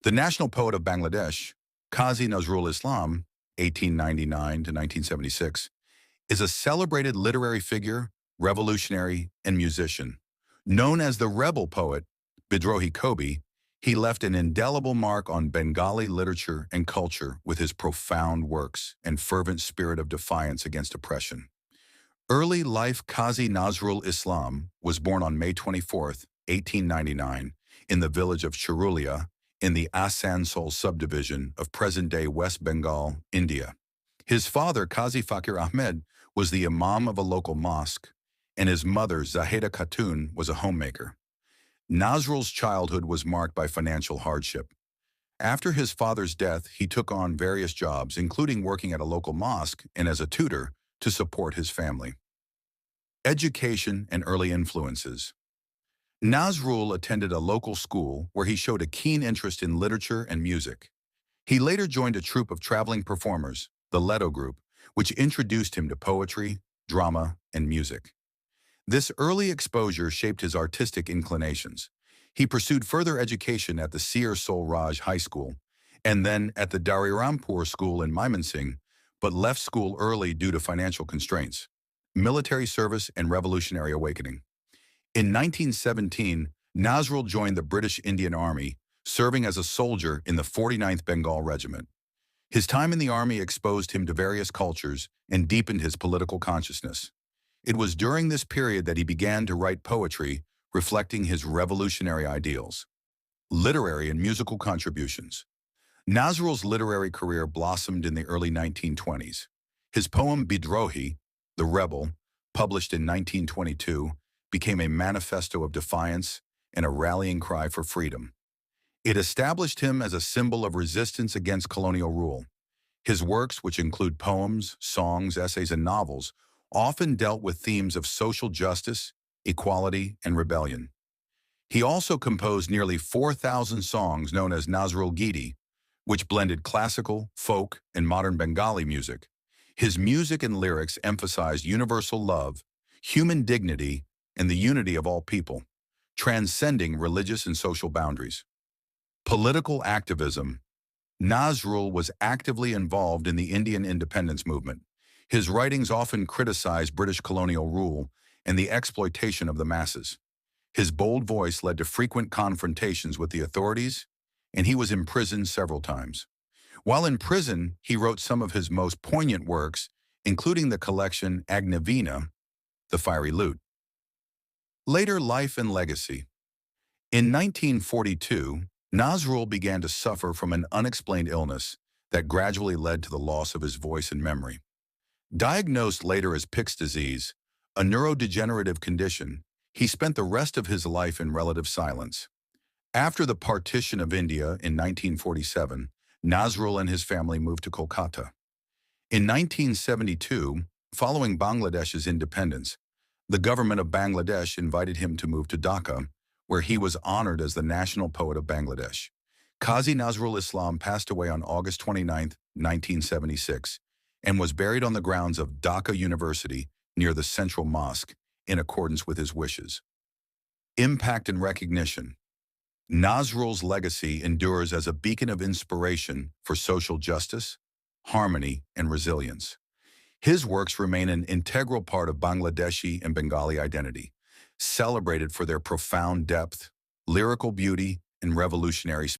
The national poet of Bangladesh, Kazi Nazrul Islam, 1899 to 1976, is a celebrated literary figure, revolutionary, and musician. Known as the rebel poet, Bidrohi Kobi, he left an indelible mark on Bengali literature and culture with his profound works and fervent spirit of defiance against oppression. Early life Kazi Nazrul Islam was born on May 24, 1899, in the village of Chirulia, in the Asansol subdivision of present-day West Bengal, India. His father, Qazi Fakir Ahmed, was the imam of a local mosque, and his mother, Zaheda Khatun, was a homemaker. Nazrul's childhood was marked by financial hardship. After his father's death, he took on various jobs, including working at a local mosque and as a tutor to support his family. Education and early influences. Nazrul attended a local school where he showed a keen interest in literature and music. He later joined a troupe of traveling performers, the Leto Group, which introduced him to poetry, drama, and music. This early exposure shaped his artistic inclinations. He pursued further education at the Sir Sol Raj High School and then at the Darirampur School in Mymensingh, but left school early due to financial constraints, military service, and revolutionary awakening. In 1917, Nazrul joined the British Indian Army, serving as a soldier in the 49th Bengal Regiment. His time in the army exposed him to various cultures and deepened his political consciousness. It was during this period that he began to write poetry, reflecting his revolutionary ideals. Literary and musical contributions. Nazrul's literary career blossomed in the early 1920s. His poem Bidrohi, The Rebel, published in 1922, became a manifesto of defiance and a rallying cry for freedom. It established him as a symbol of resistance against colonial rule. His works, which include poems, songs, essays, and novels, often dealt with themes of social justice, equality, and rebellion. He also composed nearly 4,000 songs known as Nazrul Giti, which blended classical, folk, and modern Bengali music. His music and lyrics emphasized universal love, human dignity, and the unity of all people, transcending religious and social boundaries. Political activism. Nazrul was actively involved in the Indian independence movement. His writings often criticized British colonial rule and the exploitation of the masses. His bold voice led to frequent confrontations with the authorities, and he was imprisoned several times. While in prison, he wrote some of his most poignant works, including the collection Agnavina, The Fiery Lute. Later life and legacy. In 1942, Nazrul began to suffer from an unexplained illness that gradually led to the loss of his voice and memory. Diagnosed later as Pick's disease, a neurodegenerative condition, he spent the rest of his life in relative silence. After the partition of India in 1947, Nazrul and his family moved to Kolkata. In 1972, following Bangladesh's independence, the government of Bangladesh invited him to move to Dhaka, where he was honored as the national poet of Bangladesh. Kazi Nazrul Islam passed away on August 29, 1976, and was buried on the grounds of Dhaka University near the Central Mosque in accordance with his wishes. Impact and recognition. Nazrul's legacy endures as a beacon of inspiration for social justice, harmony, and resilience. His works remain an integral part of Bangladeshi and Bengali identity, celebrated for their profound depth, lyrical beauty, and revolutionary spirit.